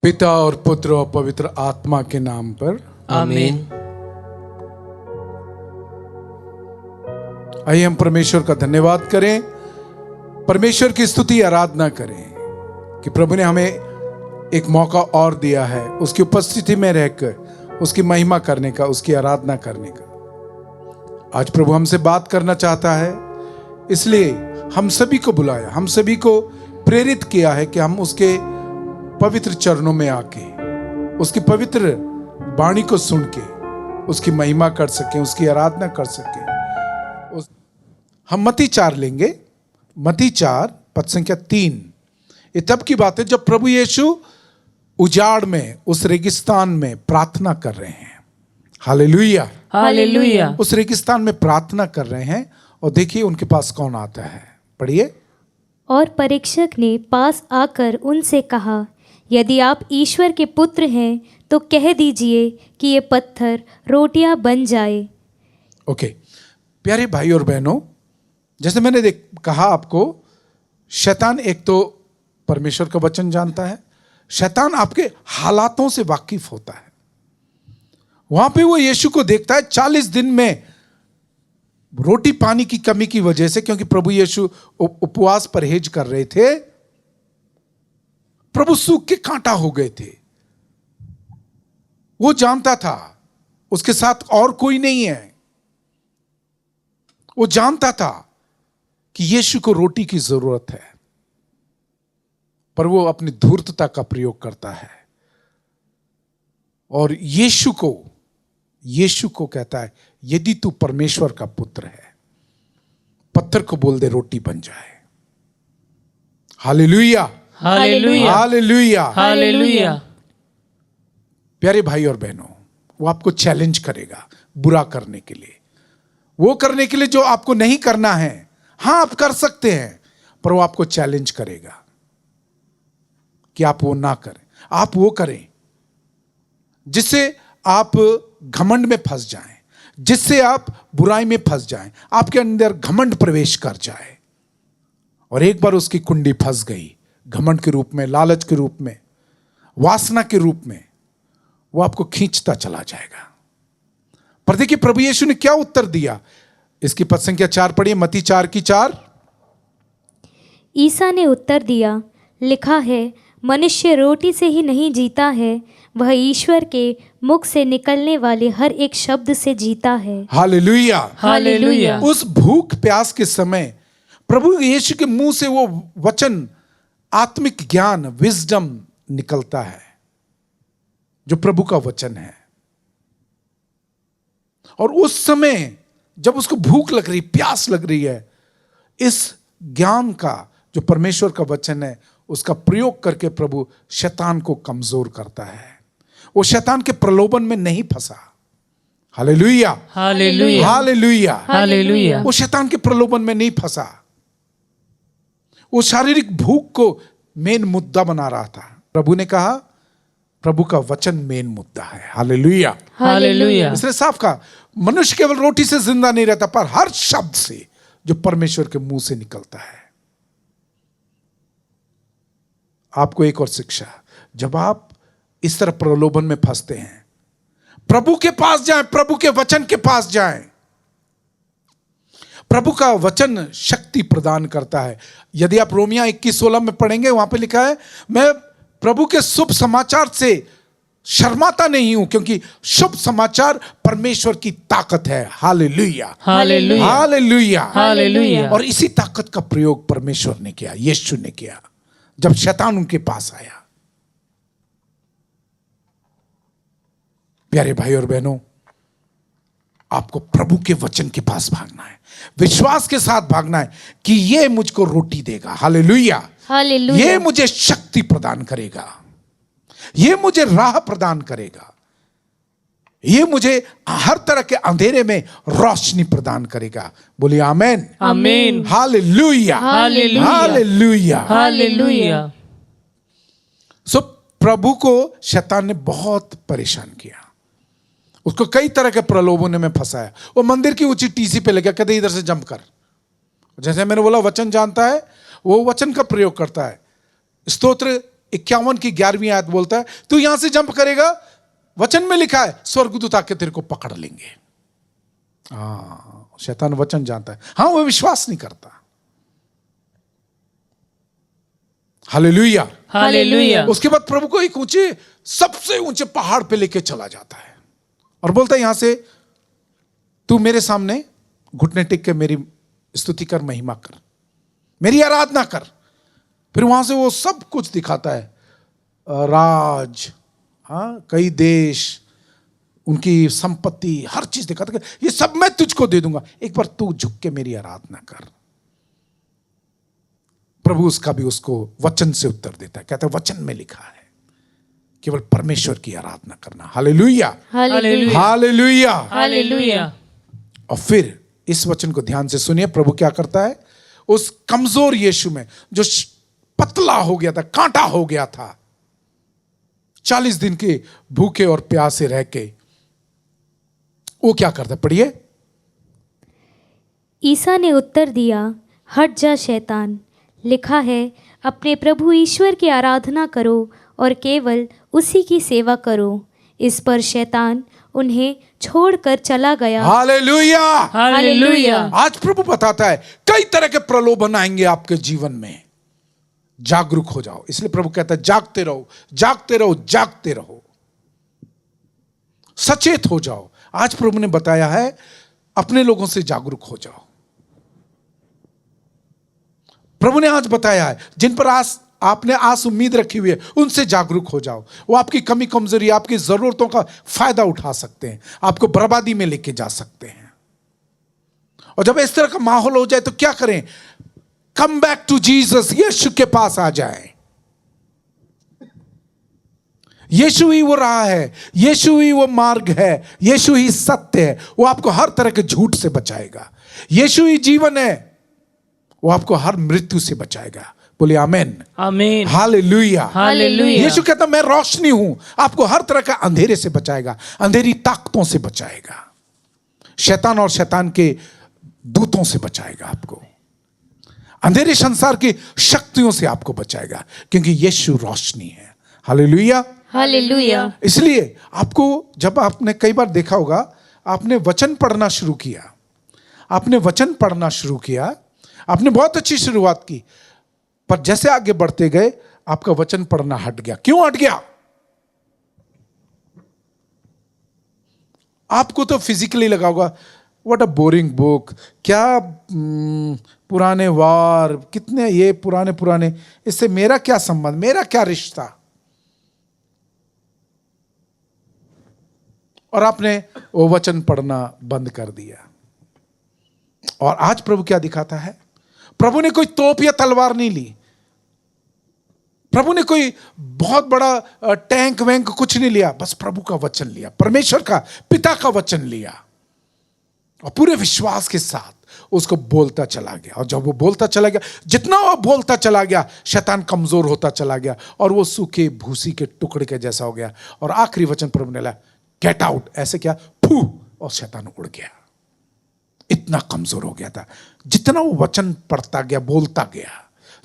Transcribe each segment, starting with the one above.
पिता और पुत्र और पवित्र आत्मा के नाम पर आमीन। आइए हम परमेश्वर का धन्यवाद करें, परमेश्वर की स्तुति आराधना करें कि प्रभु ने हमें एक मौका और दिया है उसकी उपस्थिति में रहकर उसकी महिमा करने का, उसकी आराधना करने का। आज प्रभु हमसे बात करना चाहता है, इसलिए हम सभी को बुलाया, हम सभी को प्रेरित किया है कि हम उसके पवित्र चरणों में आके उसकी पवित्र वाणी को सुन के उसकी महिमा कर सकें, उसकी आराधना कर सकें। हम मत्ती 4 लेंगे, मत्ती 4 पद संख्या 3। ये तब की बात है जब प्रभु यीशु उजाड़ में, उस रेगिस्तान में प्रार्थना कर रहे हैं। Hallelujah, hallelujah. उस रेगिस्तान में प्रार्थना कर रहे हैं और देखिए उनके पास कौन आता है, पढ़िए। और परीक्षक ने पास आकर उनसे कहा, यदि आप ईश्वर के पुत्र हैं तो कह दीजिए कि ये पत्थर रोटियां बन जाए। ओके, प्यारे भाई और बहनों, जैसे मैंने कहा आपको, शैतान एक तो परमेश्वर का वचन जानता है, शैतान आपके हालातों से वाकिफ होता है। वहां पे वो यीशु को देखता है 40 दिन में रोटी पानी की कमी की वजह से, क्योंकि प्रभु यीशु उपवास परहेज कर रहे थे, प्रभु सूख के कांटा हो गए थे। वो जानता था उसके साथ और कोई नहीं है। वो जानता था कि यीशु को रोटी की जरूरत है, पर वो अपनी धूर्तता का प्रयोग करता है और यीशु को कहता है, यदि तू परमेश्वर का पुत्र है, पत्थर को बोल दे रोटी बन जाए। Hallelujah, hallelujah, hallelujah, hallelujah. प्यारे भाई और बहनों, वो आपको चैलेंज करेगा बुरा करने के लिए, वो करने के लिए जो आपको नहीं करना है। हां, आप कर सकते हैं, पर वो आपको चैलेंज करेगा कि आप वो ना करें, आप वो करें जिससे आप घमंड में फंस जाएं, जिससे आप बुराई में फंस जाएं, आपके अंदर घमंड प्रवेश कर जाए। और एक बार उसकी कुंडी फंस गई, घमंड के रूप में, लालच के रूप में, वासना के रूप में, वो आपको खींचता चला जाएगा। पर देखिए प्रभु यीशु ने क्या उत्तर दिया, इसकी पद संख्या 4 पढ़िए, मत्ती 4 की 4। ईसा ने उत्तर दिया, लिखा है, मनुष्य रोटी से ही नहीं जीता है, वह ईश्वर के मुख से निकलने वाले हर एक शब्द से जीता है। Hallelujah, hallelujah. उस भूख प्यास के समय प्रभु यीशु के मुंह से वो वचन, आत्मिक ज्ञान, विजडम निकलता है जो प्रभु का वचन है। और उस समय जब उसको भूख लग रही, प्यास लग रही है, इस ज्ञान का जो परमेश्वर का वचन है उसका प्रयोग करके प्रभु शैतान को कमजोर करता है। वो शैतान के प्रलोभन में नहीं फंसा। Hallelujah, hallelujah, hallelujah, hallelujah. वो शैतान के प्रलोभन में नहीं फंसा। वो शारीरिक भूख को मेन मुद्दा बना रहा था। प्रभु ने कहा, प्रभु का वचन मेन मुद्दा है। Hallelujah, hallelujah. इसने साफ कहा, मनुष्य केवल रोटी से जिंदा नहीं रहता, पर हर शब्द से जो परमेश्वर के मुंह से निकलता है। आपको एक और शिक्षा, जब आप इस तरह प्रलोभन में फंसते हैं, प्रभु के पास जाएं, प्रभु के वचन के पास जाएं। प्रभु का वचन शक्ति प्रदान करता है। यदि आप रोमिया 21:16 में पढ़ेंगे, वहां पे लिखा है, मैं प्रभु के शुभ समाचार से शर्माता नहीं हूं, क्योंकि शुभ समाचार परमेश्वर की ताकत है। Hallelujah, hallelujah, hallelujah, hallelujah. और इसी ताकत का प्रयोग परमेश्वर ने किया, यीशु ने किया, जब शैतान उनके पास आया। प्यारे भाई और बहनों, आपको प्रभु के वचन के पास भागना है, विश्वास के साथ भागना है कि ये मुझको रोटी देगा। Hallelujah, hallelujah. ये मुझे शक्ति प्रदान करेगा, ये मुझे राह प्रदान करेगा, ये मुझे हर तरह के अंधेरे में रोशनी प्रदान करेगा। बोलिए आमेन, आमीन। Hallelujah, hallelujah, hallelujah, hallelujah. So प्रभु को शैतान ने बहुत परेशान किया, उसको कई तरह के प्रलोभन में फंसाया। वो मंदिर की ऊंची टीसी पे लगा, कहते इधर से जंप कर। जैसे मैंने बोला, वचन जानता है, वो वचन का प्रयोग करता है। स्तोत्र 51 की 11वीं आयत बोलता है, तू यहां से जंप करेगा, वचन में लिखा है स्वर्गदूत आके तेरे को पकड़ लेंगे। शैतान वचन जानता है, हाँ वो विश्वास नहीं करता। Hallelujah, hallelujah. उसके बाद प्रभु को एक ऊंचे, सबसे ऊंचे पहाड़ पे लेके चला जाता है और बोलता है यहां से तू मेरे सामने घुटने टेक के मेरी स्तुति कर, महिमा कर, मेरी आराधना कर। फिर वहां से वो सब कुछ दिखाता है, राज, कई देश, उनकी संपत्ति, हर चीज दिखाता है, ये सब मैं तुझको दे दूंगा, एक बार तू झुक के मेरी आराधना कर। प्रभु उसका भी उसको वचन से उत्तर देता है, कहता है वचन में लिखा है केवल परमेश्वर की आराधना करना। Hallelujah, hallelujah, hallelujah, hallelujah. और फिर इस वचन को ध्यान से सुनिए, प्रभु क्या करता है, उस कमजोर यीशु में जो पतला हो गया था, कांटा हो गया था, 40 दिन के भूखे और प्यासे रह के, वो क्या करता, पढ़िए। ईसा ने उत्तर दिया, हट जा शैतान, लिखा है अपने प्रभु ईश्वर की आराधना करो और केवल उसी की सेवा करो। इस पर शैतान उन्हें छोड़कर चला गया। Hallelujah, hallelujah. आज प्रभु बताता है कई तरह के प्रलोभन आएंगे आपके जीवन में, जागरूक हो जाओ। इसलिए प्रभु कहता है जागते रहो, जागते रहो, जागते रहो, सचेत हो जाओ। आज प्रभु ने बताया है अपने लोगों से जागरूक हो जाओ। प्रभु ने आज बताया है जिन पर आपने आस उम्मीद रखी हुई है उनसे जागरूक हो जाओ। वो आपकी कमी कमजोरी, आपकी जरूरतों का फायदा उठा सकते हैं, आपको बर्बादी में लेके जा सकते हैं। और जब इस तरह का माहौल हो जाए तो क्या करें, कम बैक टू जीसस, यीशु के पास आ जाए। यीशु ही वो राह है, यीशु ही वो मार्ग है, यीशु ही सत्य है। वो आपको हर तरह के झूठ से बचाएगा। यीशु ही जीवन है, वो आपको हर मृत्यु से बचाएगा। बोलिए आमीन, आमीन, हालेलुया, हालेलुया। यीशु कहता मैं रोशनी हूं, आपको हर तरह का अंधेरे से बचाएगा, अंधेरी ताकतों से बचाएगा, शैतान और शैतान के दूतों से बचाएगा, आपको अंधेरे संसार की शक्तियों से आपको बचाएगा, क्योंकि यीशु रोशनी है। Hallelujah, hallelujah. इसलिए आपको, जब आपने कई बार देखा होगा, आपने वचन पढ़ना शुरू किया, आपने वचन पढ़ना शुरू किया, आपने बहुत अच्छी शुरुआत की, पर जैसे आगे बढ़ते गए आपका वचन पढ़ना हट गया। क्यों हट गया? आपको तो फिजिकली लगा होगा व्हाट अ बोरिंग बुक, क्या पुराने वार, कितने ये पुराने, इससे मेरा क्या संबंध, मेरा क्या रिश्ता। और आपने वो वचन पढ़ना बंद कर दिया। और आज प्रभु क्या दिखाता है, प्रभु ने कोई तोप या तलवार नहीं ली, प्रभु ने कोई बहुत बड़ा टैंक वैंक कुछ नहीं लिया, बस प्रभु का वचन लिया, परमेश्वर का, पिता का वचन लिया, और पूरे विश्वास के साथ उसको बोलता चला गया। और जब वो बोलता चला गया, जितना वो बोलता चला गया, शैतान कमजोर होता चला गया और वो सूखे भूसी के टुकड़े के जैसा हो गया। और आखिरी वचन प्रभु ने लाया, गेट आउट, ऐसे क्या, फू, और शैतान उड़ गया। इतना कमजोर हो गया था। जितना वो वचन पढ़ता गया, बोलता गया,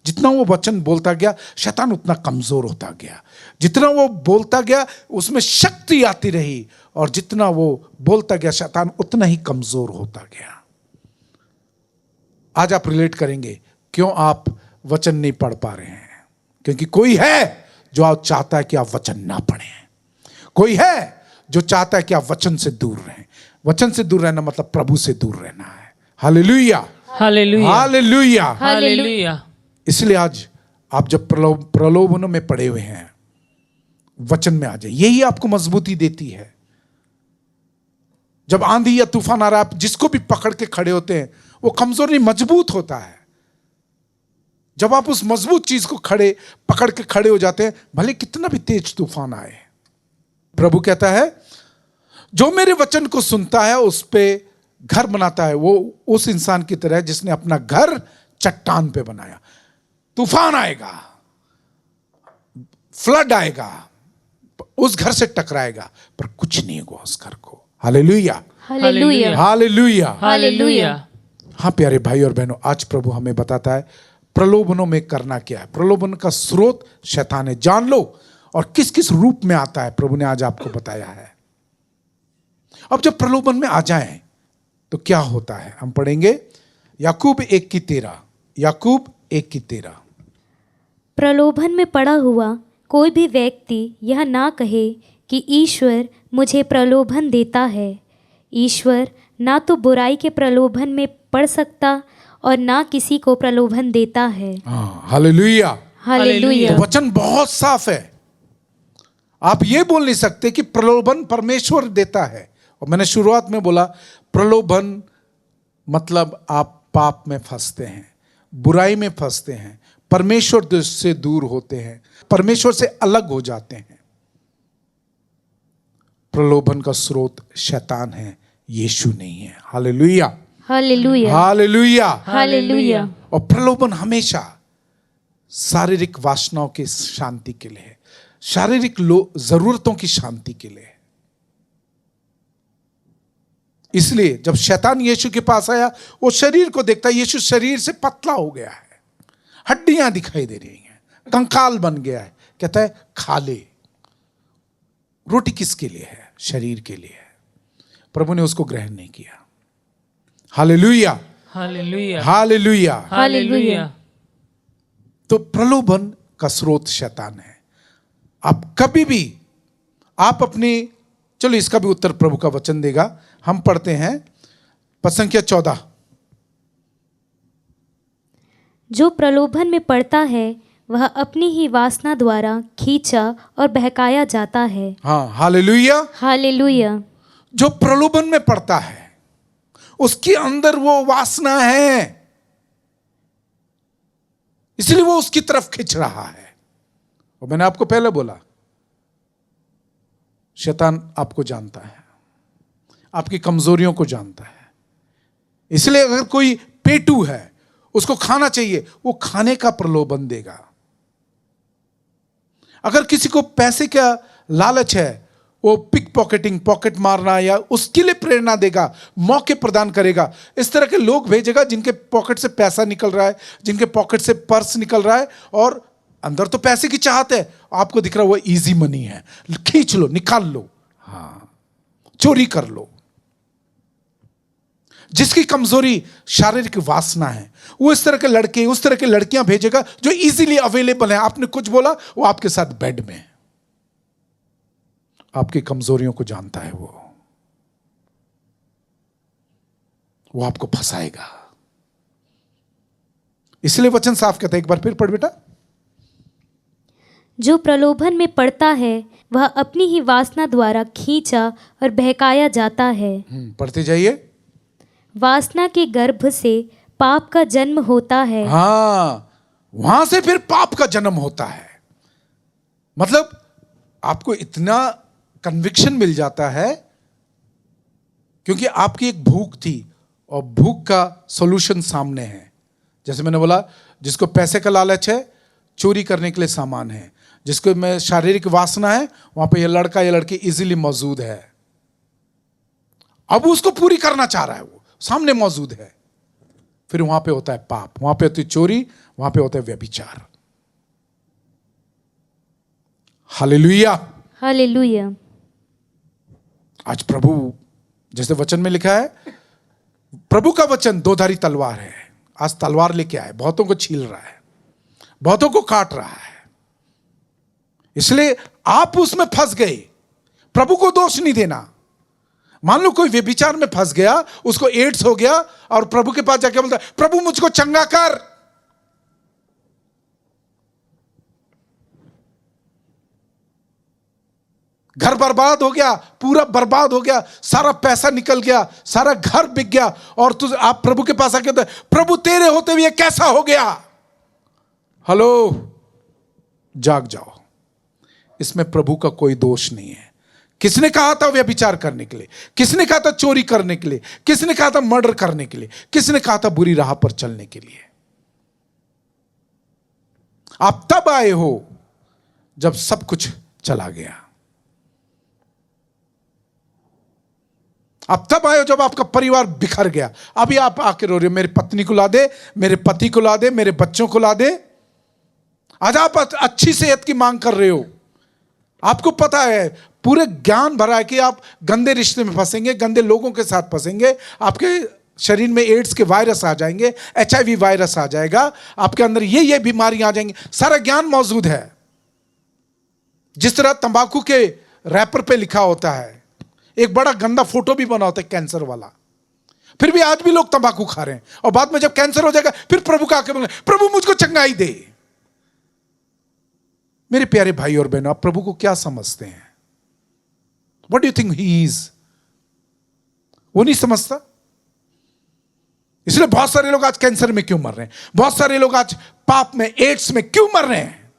जितना वो वचन बोलता गया, शैतान उतना कमजोर होता गया। जितना वो बोलता गया उसमें शक्ति आती रही, और जितना वो बोलता गया शैतान उतना ही कमजोर होता गया। आज आप रिलेट करेंगे क्यों आप वचन नहीं पढ़ पा रहे हैं, क्योंकि कोई है जो आप चाहता है कि आप वचन ना पढ़ें, कोई है जो चाहता है कि आप वचन से दूर रहें। वचन से दूर रहना मतलब प्रभु से दूर रहना है। Hallelujah, hallelujah, hallelujah, hallelujah. इसलिए आज आप जब प्रलोभनों में पड़े हुए हैं, वचन में आ जाए, यही आपको मजबूती देती है। जब आंधी या तूफान आ रहा है, आप जिसको भी पकड़ के खड़े होते हैं वो कमजोर नहीं, मजबूत होता है। जब आप उस मजबूत चीज को पकड़ के खड़े हो जाते हैं, भले कितना भी तेज तूफान आए। प्रभु कहता है जो मेरे वचन को सुनता है उस पे घर बनाता है, वो उस इंसान की तरह जिसने अपना घर चट्टान पे बनाया। तूफान आएगा, फ्लड आएगा, उस घर से टकराएगा, पर कुछ नहीं होगा उस घर को। Hallelujah, hallelujah, hallelujah, hallelujah. हाँ प्यारे भाई और बहनों, आज प्रभु हमें बताता है प्रलोभनों में करना क्या है। प्रलोभन का स्रोत शैतान है, जान लो, और किस किस रूप में आता है प्रभु ने आज आपको बताया है। अब जब प्रलोभन में आ जाएं तो क्या होता है, हम पढ़ेंगे याकूब 1:13। याकूब 1:13। प्रलोभन में पड़ा हुआ कोई भी व्यक्ति यह ना कहे कि ईश्वर मुझे प्रलोभन देता है। ईश्वर ना तो बुराई के प्रलोभन में पड़ सकता और ना किसी को प्रलोभन देता है। हालेलुया। हालेलुया। तो वचन बहुत साफ है। आप ये बोल नहीं सकते कि प्रलोभन परमेश्वर देता है। और मैंने शुरुआत में बोला प्रलोभन मतलब आप पाप में फंसते हैं, बुराई में फंसते हैं, परमेश्वर से दूर होते हैं, परमेश्वर से अलग हो जाते हैं। प्रलोभन का स्रोत शैतान है, यीशु नहीं है। हालेलुया। हालेलुया। हालेलुया। हालेलुया। और प्रलोभन हमेशा शारीरिक वासनाओं की शांति के लिए है, शारीरिक जरूरतों की शांति के लिए है। इसलिए जब शैतान यीशु के पास आया, वो शरीर को देखता, यीशु शरीर से पतला हो गया है, हड्डियां दिखाई दे रही हैं, कंकाल बन गया है। कहता है खा ले। रोटी किसके लिए है? शरीर के लिए है। प्रभु ने उसको ग्रहण नहीं किया। हालेलुया। हालेलुया। हालेलुया। हालेलुया। तो प्रलोभन का स्रोत शैतान है। आप कभी भी आप अपने, चलो इसका भी उत्तर प्रभु का वचन देगा। हम पढ़ते हैं पद संख्या 14। जो प्रलोभन में पड़ता है वह अपनी ही वासना द्वारा खींचा और बहकाया जाता है। हाँ, हालेलुया। हालेलुया। जो प्रलोभन में पड़ता है उसके अंदर वो वासना है, इसलिए वो उसकी तरफ खींच रहा है। और मैंने आपको पहले बोला शैतान आपको जानता है, आपकी कमजोरियों को जानता है। इसलिए अगर कोई पेटू है उसको खाना चाहिए, वो खाने का प्रलोभन देगा। अगर किसी को पैसे का लालच है, वो पिक पॉकेटिंग, पॉकेट मारना या उसके लिए प्रेरणा देगा, मौके प्रदान करेगा। इस तरह के लोग भेजेगा जिनके पॉकेट से पैसा निकल रहा है, जिनके पॉकेट से पर्स निकल रहा है और अंदर तो पैसे की चाहत है, आपको दिख रहा है वो इजी मनी है, खींच लो, निकाल लो, हाँ, चोरी कर लो। जिसकी कमजोरी शारीरिक वासना है, वो इस तरह के लड़के, उस तरह की लड़कियां भेजेगा जो इजीली अवेलेबल है। आपने कुछ बोला, वो आपके साथ बेड में, आपकी कमजोरियों को जानता है, वो आपको फंसाएगा। इसलिए वचन साफ कहता है, एक बार फिर पढ़ बेटा। जो प्रलोभन में पड़ता है वह अपनी ही वासना द्वारा खींचा और बहकाया जाता है। पढ़ते जाइए। वासना के गर्भ से पाप का जन्म होता है। हाँ, वहां से फिर पाप का जन्म होता है। मतलब आपको इतना कन्विक्शन मिल जाता है क्योंकि आपकी एक भूख थी और भूख का सॉल्यूशन सामने है। जैसे मैंने बोला, जिसको पैसे का लालच है, चोरी करने के लिए सामान है। जिसको में शारीरिक वासना है, वहां पे ये लड़का या लड़की इजीली मौजूद है। अब उसको पूरी करना चाह रहा है, वो सामने मौजूद है। फिर वहां पे होता है पाप, वहां पे होती है चोरी, वहां पे होता है व्यभिचार। हालेलुया। हालेलुया। आज प्रभु, जैसे वचन में लिखा है, प्रभु का वचन दोधारी तलवार है। आज तलवार लेके आए, बहुतों को छील रहा है, बहुतों को काट रहा है। इसलिए आप उसमें फंस गए, प्रभु को दोष नहीं देना। मान लो कोई व्यभिचार में फंस गया, उसको एड्स हो गया और प्रभु के पास जाके बोलता है, प्रभु मुझको चंगा कर। घर बर्बाद हो गया, पूरा बर्बाद हो गया, सारा पैसा निकल गया, सारा घर बिक गया, और आप प्रभु के पास आके कहते, प्रभु तेरे होते हुए कैसा हो गया? हेलो, जाग जाओ। इसमें प्रभु का कोई दोष नहीं है। किसने कहा था व्यभिचार करने के लिए? किसने कहा था चोरी करने के लिए? किसने कहा था मर्डर करने के लिए? किसने कहा था बुरी राह पर चलने के लिए? आप तब आए हो जब सब कुछ चला गया। अब तब आए हो जब आपका परिवार बिखर गया। अभी आप आके रो रहे हो, मेरी पत्नी को ला दे, मेरे पति को ला दे, मेरे बच्चों को ला दे। आज आप अच्छी सेहत की मांग कर रहे हो, आपको पता है, पूरे ज्ञान भरा है कि आप गंदे रिश्ते में फंसेंगे, गंदे लोगों के साथ फंसेंगे, आपके शरीर में एड्स के वायरस आ जाएंगे, HIV वायरस आ जाएगा, आपके अंदर ये बीमारियां आ जाएंगी। सारा ज्ञान मौजूद है। जिस तरह तंबाकू के रैपर पे लिखा होता है, एक बड़ा गंदा फोटो भी बना होता है कैंसर वाला, फिर भी आज भी लोग तंबाकू खा रहे हैं, और बाद में जब कैंसर हो जाएगा फिर प्रभु का आके बोले, प्रभु मुझको चंगाई दे। मेरे प्यारे भाई और बहनों, आप प्रभु को क्या समझते हैं? What do you think he is? वो नहीं समझता। इसलिए बहुत सारे लोग आज कैंसर में क्यों मर रहे हैं, बहुत सारे लोग आज पाप में, एड्स में क्यों मर रहे हैं?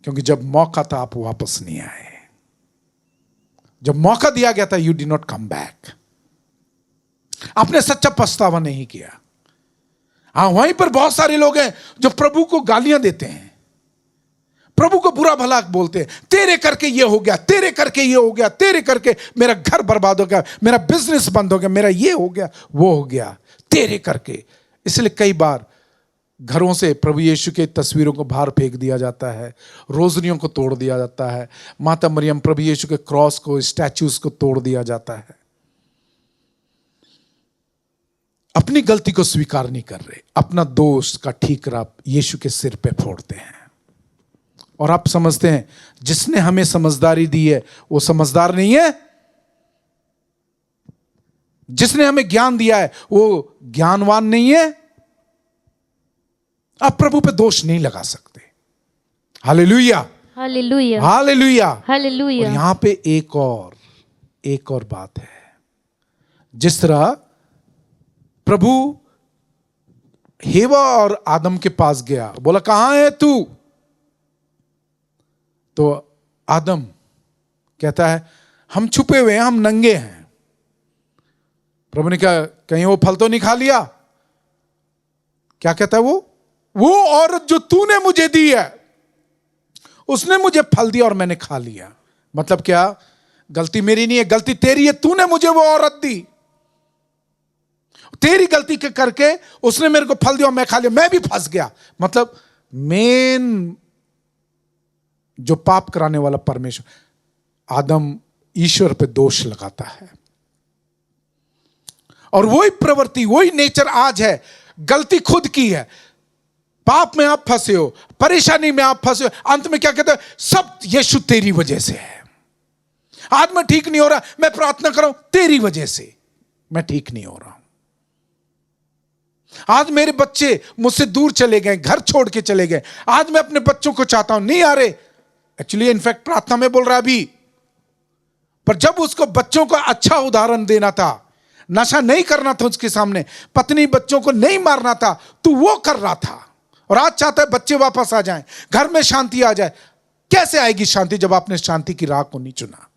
क्योंकि जब मौका था आप वापस नहीं आए। जब मौका दिया गया था, you did not come back. आपने सच्चा पछतावा नहीं किया। हां, वहीं पर बहुत सारे लोग हैं जो प्रभु को गालियां देते हैं, प्रभु को बुरा भला बोलते हैं, तेरे करके ये हो गया, तेरे करके ये हो गया, तेरे करके मेरा घर बर्बाद हो गया, मेरा बिजनेस बंद हो गया, मेरा ये हो गया, वो हो गया, तेरे करके। इसलिए कई बार घरों से प्रभु यीशु के तस्वीरों को बाहर फेंक दिया जाता है, रोजनियों को तोड़ दिया जाता है, माता मरियम, प्रभु यीशु के क्रॉस को, स्टैच्यूज को तोड़ दिया जाता है। अपनी गलती को स्वीकार नहीं कर रहे, अपना दोष का ठीकरा यीशु के सिर पे फोड़ते हैं। और आप समझते हैं जिसने हमें समझदारी दी है वो समझदार नहीं है, जिसने हमें ज्ञान दिया है वो ज्ञानवान नहीं है। आप प्रभु पे दोष नहीं लगा सकते। Hallelujah, hallelujah, hallelujah, hallelujah. और यहां पे एक और बात है। जिस तरह प्रभु हेवा और आदम के पास गया, बोला कहां है तू? तो आदम कहता है हम छुपे हुए हैं, हम नंगे हैं। प्रभु ने कहा कहीं वो फल तो नहीं खा लिया? क्या कहता है वो औरत जो तूने मुझे दी है, उसने मुझे फल दिया और मैंने खा लिया। मतलब क्या? गलती मेरी नहीं है, गलती तेरी है, तूने मुझे वो औरत दी, तेरी गलती के करके उसने मेरे को फल दिया और मैं खा लिया, मैं भी फंस गया। मतलब मेन जो पाप कराने वाला परमेश्वर, आदम ईश्वर पे दोष लगाता है। और वही प्रवृत्ति, वही नेचर आज है। गलती खुद की है, पाप में आप फंसे हो, परेशानी में आप फंसे हो, अंत में क्या कहते हैं? सब यीशु तेरी वजह से है। आज मैं ठीक नहीं हो रहा, मैं प्रार्थना कर रहा हूं, तेरी वजह से मैं ठीक नहीं हो रहा हूं। आज मेरे बच्चे मुझसे दूर चले गए, घर छोड़ के चले गए, आज मैं अपने बच्चों को चाहता हूं, नहीं आ रहे। एक्चुअली इनफैक्ट प्रार्थना में बोल रहा अभी, पर जब उसको बच्चों को अच्छा उदाहरण देना था, नशा नहीं करना था उसके सामने, पत्नी बच्चों को नहीं मारना था, तो वो कर रहा था। और आज चाहता है बच्चे वापस आ जाएं, घर में शांति आ जाए। कैसे आएगी शांति जब आपने शांति की राह को नहीं चुना?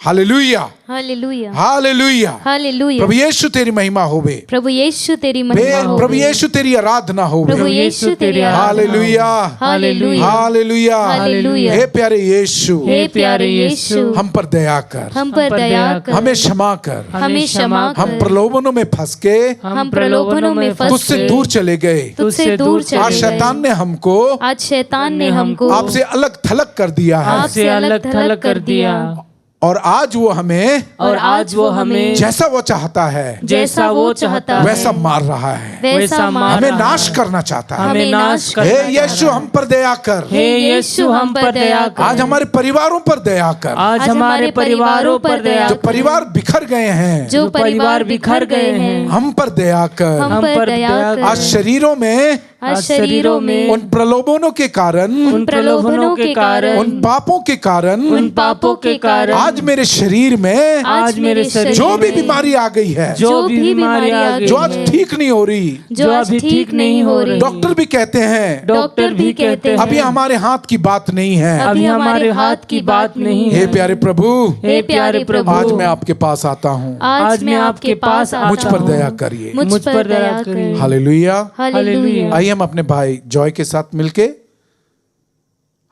Hallelujah, hallelujah, hallelujah, hallelujah. प्रभु यीशु तेरी महिमा होवे, प्रभु यीशु तेरी महिमा होवे, प्रभु यीशु तेरी आराधना होवे। प्रभु यीशु तेरी हालेलुया, हालेलुया, हालेलुया, हालेलुया। हे प्यारे यीशु, हे प्यारे यीशु, हम पर दया कर, हम पर दया कर, हमें क्षमा कर। हमें क्षमा हम कर। प्रलोभनों में फंस के हम प्रलोभनों में फंस तुझसे के दूर चले गए। तुझसे दूर चले आज गए। शैतान ने हमको आज शैतान ने हमको आपसे अलग थलग कर दिया है, आपसे अलग थलग कर दिया, और आज वो हमें जैसा वो चाहता है, जैसा वो चाहता है वैसा मार रहा है, वैसा मार हमें रहा नाश करना चाहता है। हमें नाश हे करना यीशु हम पर दया कर, हे यीशु हम पर दया कर। आज हमारे परिवारों पर दया कर, आज हमारे परिवारों पर दया जो परिवार बिखर गए हैं, जो परिवार बिखर गए हैं, हम पर दया कर। हम पर दया कर। आज शरीरों में, आज शरीरों में उन प्रलोभनों के कारण, उन प्रलोभनों के कारण, उन पापों के कारण, उन पापों के कारण आज मेरे शरीर में आज मेरे शरीर जो भी में बीमारी आ गई है, जो भी बीमारी आ गई जो आज है, ठीक नहीं हो रही, जो आज ठीक नहीं हो रही, डॉक्टर भी कहते हैं डॉक्टर भी कहते हैं अभी हमारे हाथ की बात नहीं है। अभी हमारे हाथ की बात नहीं हे है। प्यारे प्रभु, हे प्यारे प्रभु, आज मैं आपके पास आता हूँ, आज मैं आपके पास आता मुझ पर हूँ। दया करिए। मुझ पर दया करिए। हालेलुया। हालेलुया। आइए हम अपने भाई जॉय के साथ मिलके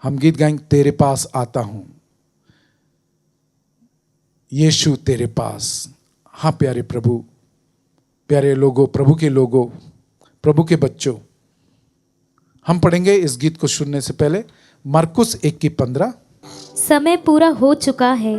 हम गीत गाएंगे, तेरे पास आता हूं। यीशु तेरे पास। हाँ प्यारे प्रभु, प्यारे लोगों, प्रभु के लोगों, प्रभु के बच्चों, हम पढ़ेंगे इस गीत को सुनने से पहले मरकुस 1:15। समय पूरा हो चुका है,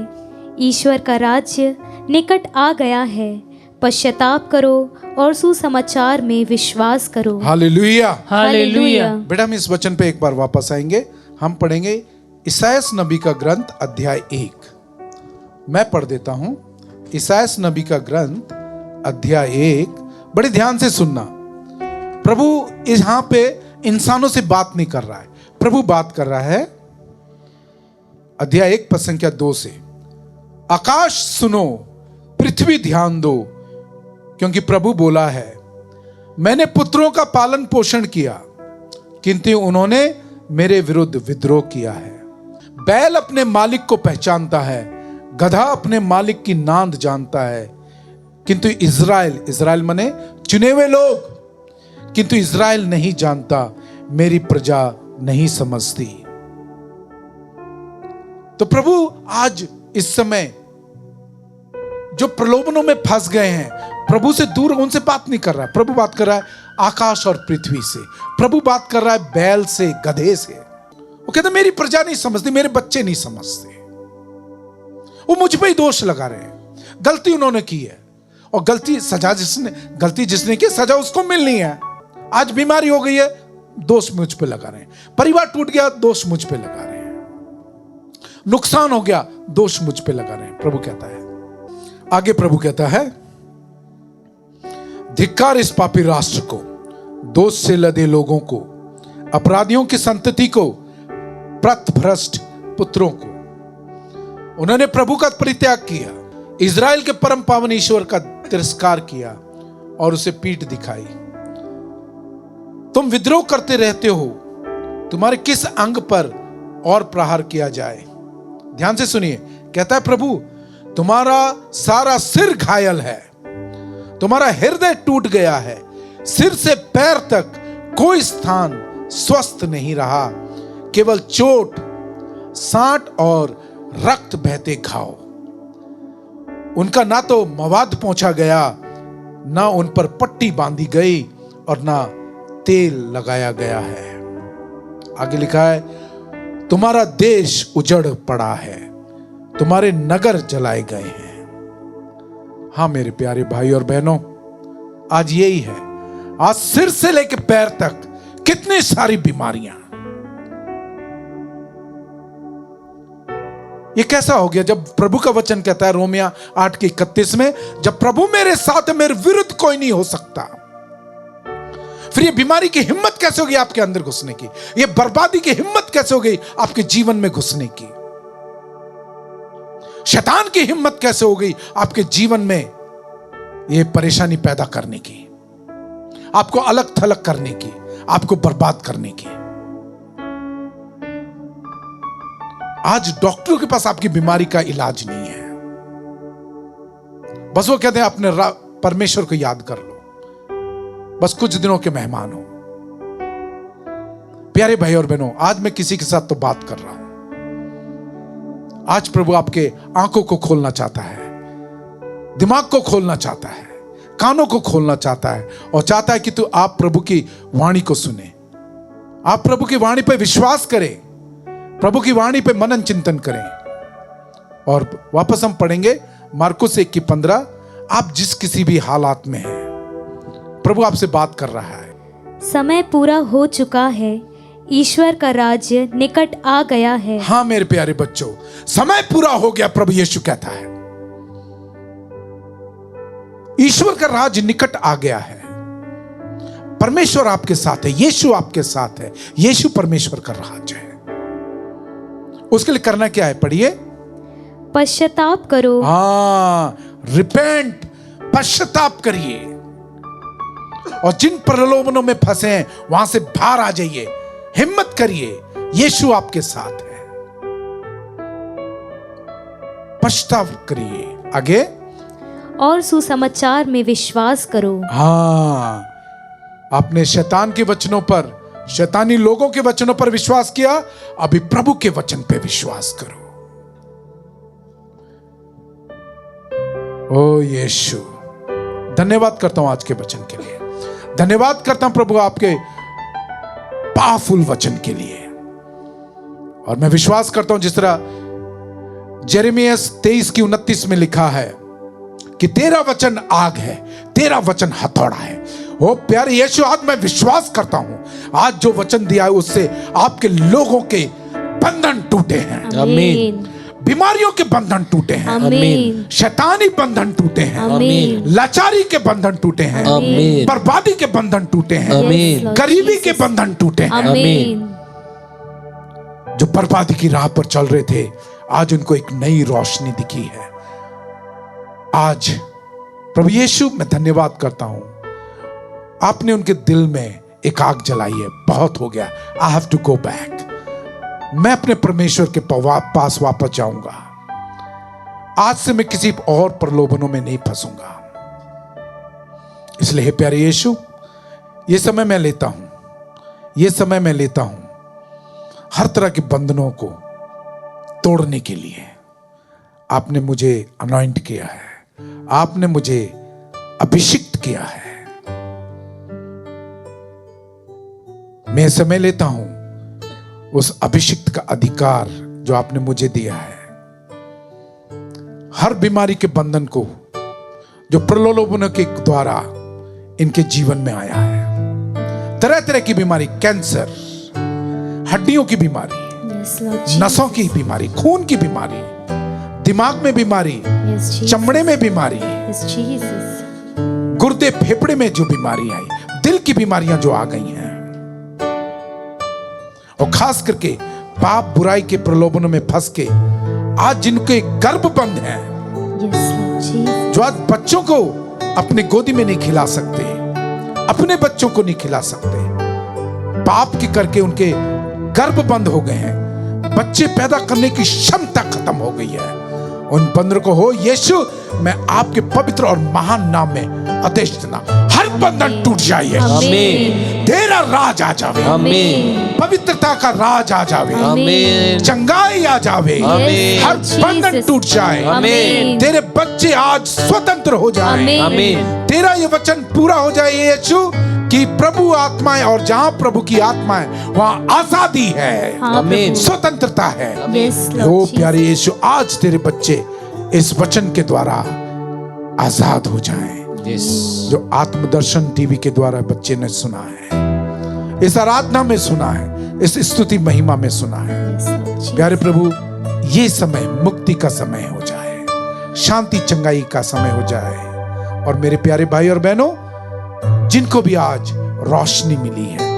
ईश्वर का राज्य निकट आ गया है, पश्चाताप करो और सुसमाचार में विश्वास करो। Hallelujah, hallelujah. बेटा हम इस वचन पे एक बार वापस आएंगे। हम पढ़ेंगे इसायास नबी का ग्रंथ अध्याय 1। मैं पढ़ देता हूं इसायास नबी का ग्रंथ अध्याय 1। बड़े ध्यान से सुनना। प्रभु यहां पे इंसानों से बात नहीं कर रहा है, प्रभु बात कर रहा है अध्याय 1 पद संख्या 2 से। आकाश सुनो, पृथ्वी ध्यान दो, क्योंकि प्रभु बोला है, मैंने पुत्रों का पालन पोषण किया, किंतु उन्होंने मेरे विरुद्ध विद्रोह किया है। बैल अपने मालिक को पहचानता है, गधा अपने मालिक की नांद जानता है, किंतु इज़राइल, इज़राइल माने चुने हुए लोग, किंतु इज़राइल नहीं जानता, मेरी प्रजा नहीं समझती। तो प्रभु आज इस समय जो प्रलोभनों में फंस गए हैं, प्रभु से दूर, उनसे बात नहीं कर रहा है। प्रभु बात कर रहा है आकाश और पृथ्वी से। प्रभु बात कर रहा है बैल से, गधे से। वो कहता मेरी प्रजा नहीं समझती, मेरे बच्चे नहीं समझते, वो मुझ पे ही दोष लगा रहे हैं। गलती उन्होंने की है, और गलती जिसने की सजा उसको मिलनी है। आज बीमारी हो गई है, दोष मुझ पे लगा रहे हैं। परिवार टूट गया, दोष मुझ पे लगा रहे हैं। नुकसान हो गया, दोष मुझ पे लगा रहे हैं। प्रभु कहता है, आगे प्रभु कहता है, धिक्कार इस पापी राष्ट्र को, दोष से लदे लोगों को, अपराधियों की संतति को, पथभ्रष्ट पुत्रों को। उन्होंने प्रभु का परित्याग किया, इज़राइल के परम पावन ईश्वर का तिरस्कार किया और उसे पीठ दिखाई। तुम विद्रोह करते रहते हो, तुम्हारे किस अंग पर और प्रहार किया जाए। ध्यान से सुनिए, कहता है प्रभु, तुम्हारा सारा सिर घायल है, तुम्हारा हृदय टूट गया है, सिर से पैर तक कोई स्थान स्वस्थ नहीं रहा, केवल चोट, सांट और रक्त बहते घाव। उनका ना तो मवाद पहुंचा गया, ना उन पर पट्टी बांधी गई, और ना तेल लगाया गया है। आगे लिखा है, तुम्हारा देश उजड़ पड़ा है, तुम्हारे नगर जलाए गए हैं। हाँ मेरे प्यारे भाई और बहनों, आज यही है। आज सिर से लेकर पैर तक कितनी सारी बीमारियां। ये कैसा हो गया जब प्रभु का वचन कहता है रोमिया 8:31 में, जब प्रभु मेरे साथ है, मेरे विरुद्ध कोई नहीं हो सकता। फिर ये बीमारी की हिम्मत कैसे होगी आपके अंदर घुसने की? ये बर्बादी की हिम्मत कैसे हो गई आपके जीवन में घुसने की? शैतान की हिम्मत कैसे हो गई आपके जीवन में ये परेशानी पैदा करने की, आपको अलग थलग करने की, आपको बर्बाद करने की? आज डॉक्टरों के पास आपकी बीमारी का इलाज नहीं है। बस वो कहते हैं अपने परमेश्वर को याद कर लो, बस कुछ दिनों के मेहमान हो। प्यारे भाई और बहनों, आज मैं किसी के साथ तो बात कर रहा हूं। आज प्रभु आपके आंखों को खोलना चाहता है, दिमाग को खोलना चाहता है, कानों को खोलना चाहता है, और चाहता है कि तू आप प्रभु की वाणी को सुने, आप प्रभु की वाणी पर विश्वास करें, प्रभु की वाणी पे मनन चिंतन करें। और वापस हम पढ़ेंगे मरकुस 1:15। आप जिस किसी भी हालात में हैं, प्रभु आपसे बात कर रहा है। समय पूरा हो चुका है, ईश्वर का राज्य निकट आ गया है। हाँ मेरे प्यारे बच्चों, समय पूरा हो गया, प्रभु यीशु कहता है। ईश्वर का राज्य निकट आ गया है। परमेश्वर आपके साथ है, यीशु आपके साथ है, यीशु परमेश्वर का राज्य है। उसके लिए करना क्या है? पढ़िए, पश्चाताप करो। हाँ, रिपेंट, पश्चाताप करिए, और जिन प्रलोभनों में फंसे हैं वहां से बाहर आ जाइए, हिम्मत करिए, यीशु आपके साथ है। पश्चाताप करिए। आगे, और सुसमाचार में विश्वास करो। हाँ, आपने शैतान के वचनों पर, शैतानी लोगों के वचनों पर विश्वास किया, अभी प्रभु के वचन पे विश्वास करो। ओ यीशु, धन्यवाद करता हूं आज के वचन के लिए। धन्यवाद करता हूं प्रभु आपके पावरफुल वचन के लिए। और मैं विश्वास करता हूं जिस तरह यिर्मयाह 23:29 में लिखा है कि तेरा वचन आग है, तेरा वचन हथौड़ा है। ओ प्यारे यीशु, आज मैं विश्वास करता हूं आज जो वचन दिया है उससे आपके लोगों के बंधन टूटे हैं। आमीन। बीमारियों के बंधन टूटे हैं। आमीन। शैतानी बंधन टूटे हैं। आमीन। लाचारी के बंधन टूटे हैं। आमीन। बर्बादी के बंधन टूटे हैं। आमीन। गरीबी के बंधन टूटे हैं। आमीन। जो बर्बादी की राह पर चल रहे थे आज उनको एक नई रोशनी दिखी है। आज प्रभु यीशु मैं धन्यवाद करता हूं, आपने उनके दिल में एक आग जलाई है। बहुत हो गया, I have to go back. मैं अपने परमेश्वर के पास वापस जाऊंगा। आज से मैं किसी और प्रलोभनों में नहीं फंसूंगा। इसलिए हे प्यारे यीशु, ये समय मैं लेता हूं, ये समय मैं लेता हूं हर तरह के बंधनों को तोड़ने के लिए। आपने मुझे अनॉइंट किया है, आपने मुझे अभिषिक्त किया है। मैं समय लेता हूं उस अभिषिक्त का अधिकार जो आपने मुझे दिया है। हर बीमारी के बंधन को जो प्रलोभनों के द्वारा इनके जीवन में आया है, तरह तरह की बीमारी, कैंसर, हड्डियों की बीमारी, नसों की बीमारी, खून की बीमारी, दिमाग में बीमारी, चमड़े में बीमारी, गुर्दे फेफड़े में जो बीमारी आई, दिल की बीमारियां जो आ गई हैं, और खास करके पाप बुराई के प्रलोभनों में फंस के आज जिनके गर्भ बंद हैं, जो आज बच्चों को अपने गोदी में नहीं खिला सकते, अपने बच्चों को नहीं खिला सकते, पाप के करके उनके गर्भ बंद हो गए हैं, बच्चे पैदा करने की क्षमता खत्म हो गई है, उन बंदरों को हो यीशु मैं आपके पवित्र और महान नाम में आदेश देना, हर बंधन टूट जाए। आमीन। तेरा राज आ जावे। आमीन। पवित्रता का राज आ जावे। आमीन। चंगाई आ जावे। आमीन। हर बंधन टूट जाए। आमीन। तेरे बच्चे आज स्वतंत्र हो जाए। आमीन। तेरा ये वचन पूरा हो जाए यीशु कि प्रभु आत्माएं, और जहां प्रभु की आत्मा है वहां आजादी है, आमीन। स्वतंत्रता है। Yes, Lord ओ Jesus। प्यारे यीशु, आज तेरे बच्चे इस वचन के द्वारा आजाद हो जाएं। जो आत्मदर्शन टीवी के द्वारा बच्चे ने सुना है, इस आराधना में सुना है, इस स्तुति महिमा में सुना है, प्यारे प्रभु ये समय मुक्ति का समय हो जाए, शांति चंगाई का समय हो जाए। और मेरे प्यारे भाई और बहनों, जिनको भी आज रोशनी मिली है,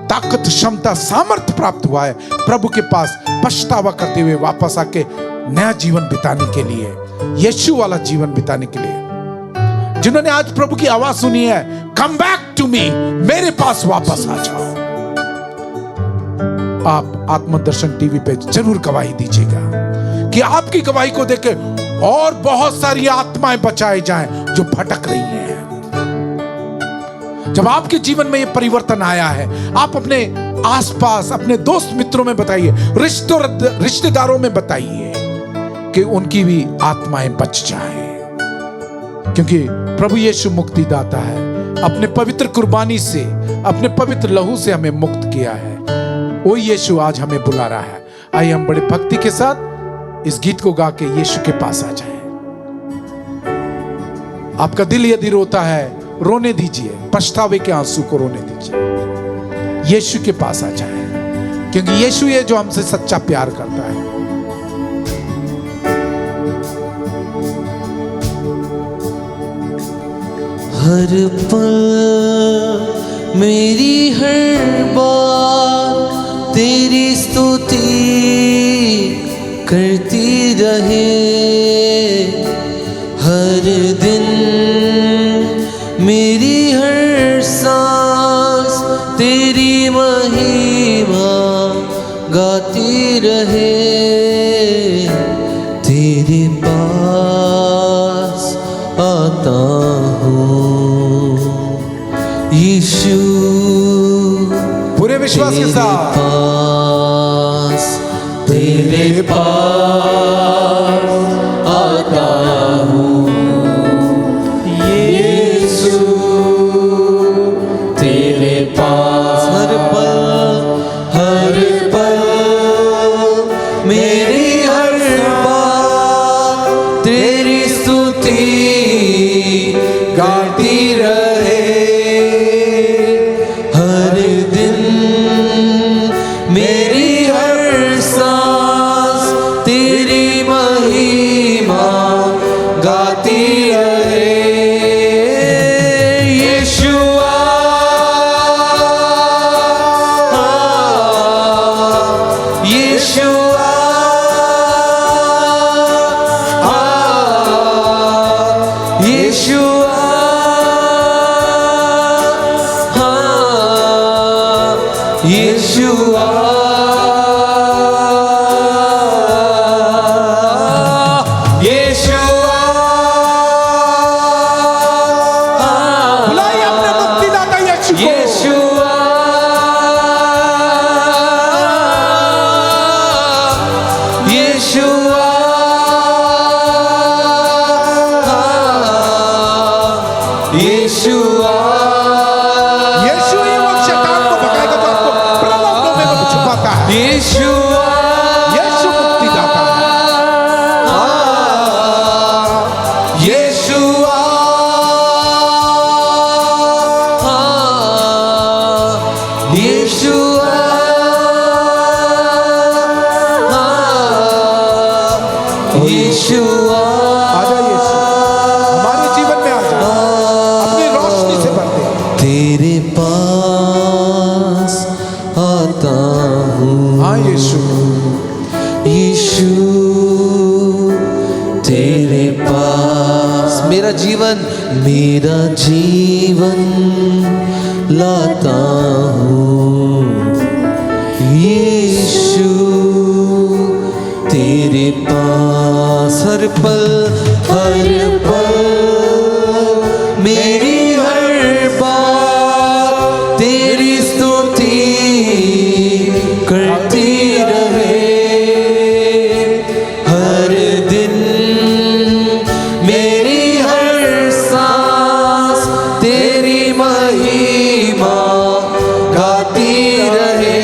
ताकत, क्षमता, सामर्थ्य प्राप्त हुआ है प्रभु के पास पछतावा करते हुए वापस आके नया जीवन बिताने के लिए, यीशु वाला जीवन बिताने के लिए, जिन्होंने आज प्रभु की आवाज सुनी है, कम बैक टू मी, मेरे पास वापस आ जाओ। आप आत्मदर्शन टीवी पे जरूर गवाही दीजिएगा कि आपकी गवाही को देकर और बहुत सारी आत्माएं बचाई जाएं जो भटक रही हैं। जब आपके जीवन में ये परिवर्तन आया है, आप अपने आसपास, अपने दोस्त मित्रों में बताइए, रिश्तेदारों में बताइए कि उनकी भी आत्माएं बच जाएं, क्योंकि प्रभु यीशु मुक्तिदाता है। अपने पवित्र कुर्बानी से, अपने पवित्र लहू से हमें मुक्त किया है। वो यीशु आज हमें बुला रहा है। आइए हम बड़े भक्ति के साथ इस गीत को गा के यीशु के पास आ जाएं। आपका दिल यदि रोता है, रोने दीजिए, पछतावे के आंसू को रोने दीजिए, यीशु के पास आ जाएं, क्योंकि यीशु ये जो हमसे सच्चा प्यार करता है। हर पल मेरी हर बात तेरी स्तुति करती रहे, हर दिन मेरी हर सांस तेरी महिमा गाती रहे, तेरे पास आता हूँ यीशु, पूरे विश्वास के साथ तेरे पास आता हूँ पास हर पल मेरी हर बात तेरी स्तुति गाती रहे। हर दिन मेरी हर सांस तेरी महिमा गाती रहे। यीशुआ यीशुआ यीशुआ यीशुआ बुलाइए अपने मुक्तिदाता यीशु को। यीशुआ यीशुआ यीशुआ यीशु ही वो शैतान को भगाएगा जो आपको प्रलोभनों में वो छुपाता है। यीशुआ यीशु मुक्तिदाता है। यीशुआ यीशुआ यीशुआ आजा यीशु, हमारे जीवन में आजा, अपनी रोशनी से भर दे। तेरे पास आता हूँ हाँ यीशु, यीशु तेरे पास मेरा जीवन लाता हूँ। यीशु तेरे पास हर पल मेरी हर बात तेरी स्तुति करती रहे। हर दिन मेरी हर सांस तेरी महिमा गाती रहे।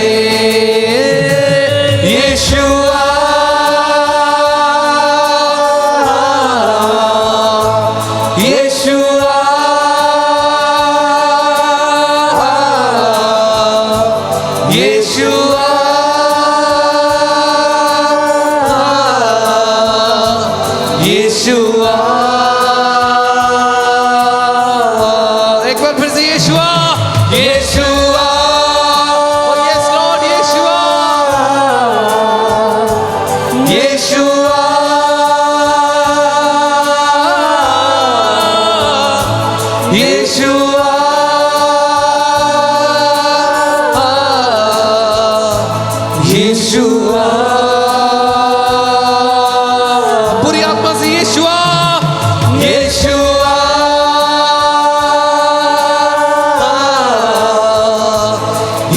यीशुआ यीशुआ यीशुआ यीशुआ एक बार फिर से यीशुआ यीशुआ यस लॉर्ड यीशुआ यीशुआ यीशुआ यीशुआ पूरी आत्मा से यीशुआ यीशुआ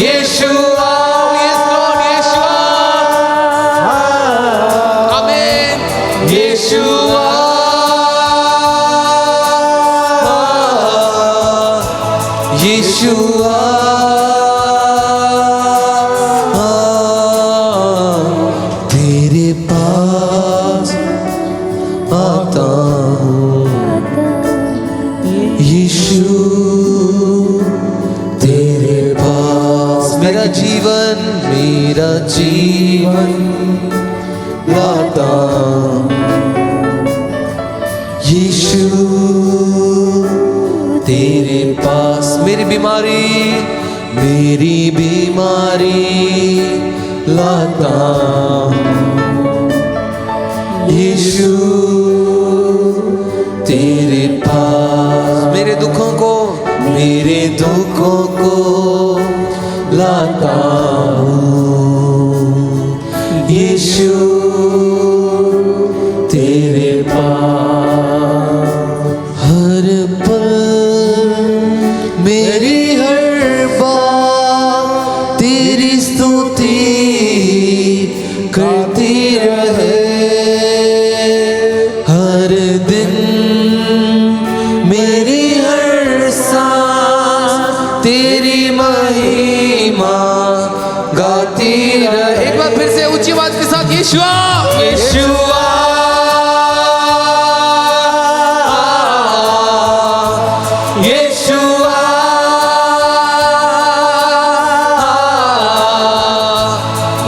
यीशुआ यस लॉर्ड यीशुआ आमीन यीशुआ यीशुआ तेरे पास आता हूँ। यीशु तेरे पास मेरा जीवन लाता हूँ। यीशु तेरे पास मेरी बीमारी लाता हूँ। यीशु तेरे पास मेरे दुखों को लाता हूँ। यीशु तेरे पास हर पल मेरी हर बात तेरी स्तुति करती रहे। हर दिन मेरी हर सांस तेरी महिमा यीशुआ यीशुआ यीशुआ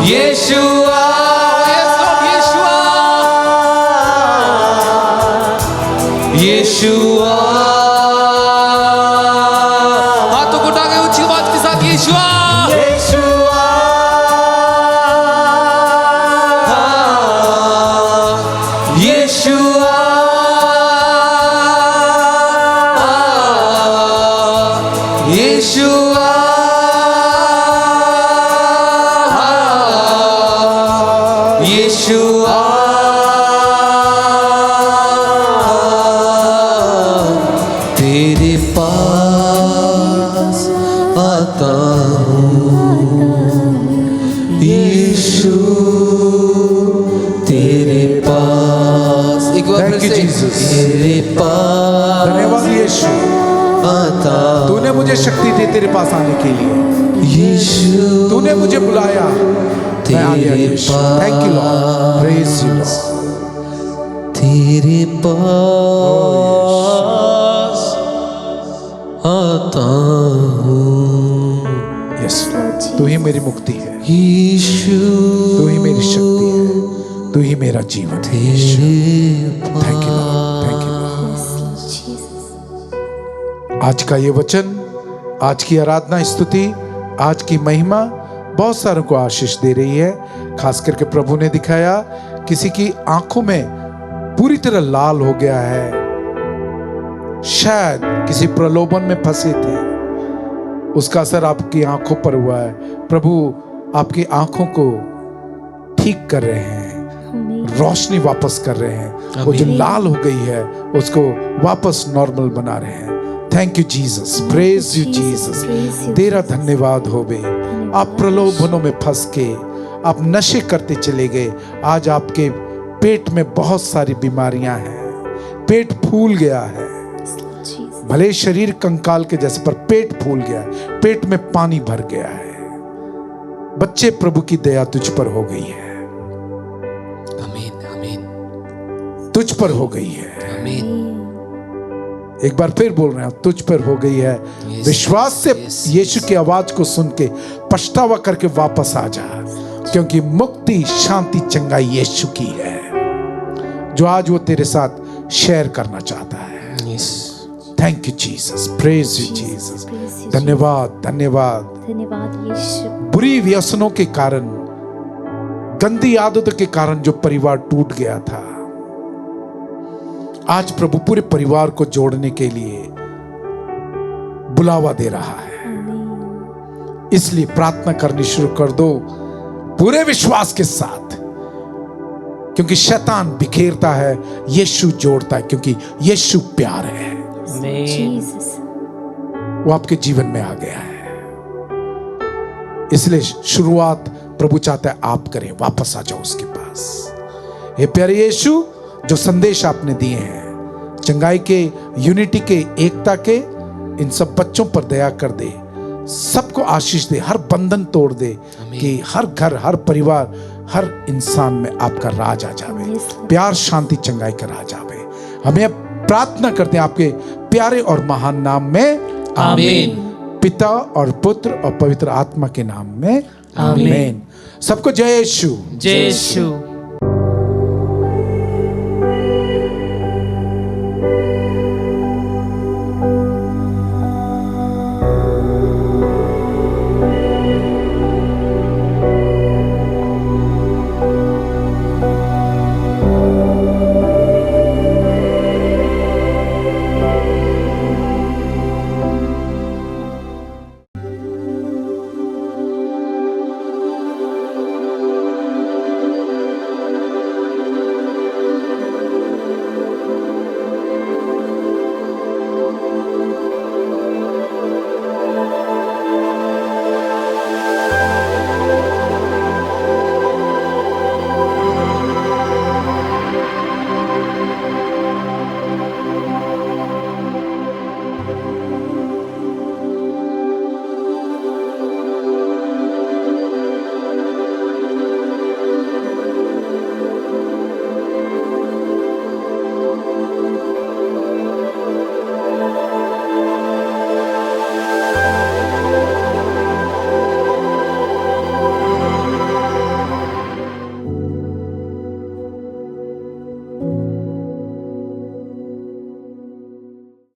यीशुआ यीशुआ हाथों को उठाके ऊंची आवाज के साथ यीशुआ यीशुआ यीशुआ यीशुआ यीशुआ तेरे पास आता हूँ यीशु तेरे पास एक बार Thank you, Jesus. तेरे पास धन्यवाद यीशु, आता तूने मुझे शक्ति दी तेरे पास आने के लिए। यीशु तूने मुझे बुलाया, मैं आ गया Yeshu. Thank you Lord, praise you Lord. तेरे पास आता हूँ यस, तू ही मेरी मुक्ति है, यीशु तू ही मेरी शक्ति है, तू ही मेरा जीवन है Yeshu. Thank you Lord, thank you Lord. आज का ये वचन, आज की आराधना स्तुति, आज की महिमा बहुत सारों को आशीष दे रही है। खास करके प्रभु ने दिखाया किसी की आंखों में पूरी तरह लाल हो गया है, शायद किसी प्रलोभन में फंसे थे, उसका असर आपकी आंखों पर हुआ है। प्रभु आपकी आंखों को ठीक कर रहे हैं, रोशनी वापस कर रहे हैं, वो जो लाल हो गई है उसको वापस नॉर्मल बना रहे हैं। Thank you Jesus, praise you Jesus. तेरा धन्यवाद हो बे। आप प्रलोभनों में फंस के आप नशे करते चले गए। आज आपके पेट में बहुत सारी बीमारियां हैं, पेट फूल गया है, भले शरीर कंकाल के जैसे पर पेट फूल गया है, पेट में पानी भर गया है। बच्चे, प्रभु की दया तुझ पर हो गई है, आमीन आमीन तुझ पर हो गई है। आमीन। एक बार फिर बोल रहे हैं, तुझ पर हो गई है। विश्वास से यीशु की आवाज को सुन के पछतावा करके वापस आ जा, क्योंकि मुक्ति, शांति, चंगाई यीशु की है, जो आज वो तेरे साथ शेयर करना चाहता है। Thank you Jesus, praise you Jesus. धन्यवाद धन्यवाद। धन्यवाद यीशु। बुरी व्यसनों के कारण, गंदी आदतों के कारण जो परिवार टूट गया था, आज प्रभु पूरे परिवार को जोड़ने के लिए बुलावा दे रहा है। इसलिए प्रार्थना करनी शुरू कर दो पूरे विश्वास के साथ, क्योंकि शैतान बिखेरता है, यीशु जोड़ता है, क्योंकि यीशु प्यार है। जीसस। वो आपके जीवन में आ गया है, इसलिए शुरुआत प्रभु चाहता है आप करें। वापस आ जाओ उसके पास। हे प्यारे यीशु, जो संदेश आपने दिए हैं चंगाई के, यूनिटी के, एकता के, इन सब बच्चों पर दया कर दे, सबको आशीष दे, हर बंधन तोड़ दे, कि हर घर, हर परिवार, हर इंसान में आपका राज आ जावे, प्यार, शांति, चंगाई का राज आवे। हमें अब प्रार्थना करते हैं आपके प्यारे और महान नाम में, आमीन। पिता और पुत्र और पवित्र आत्मा के नाम में, आमीन। सबको जय यीशु। जय यीशु।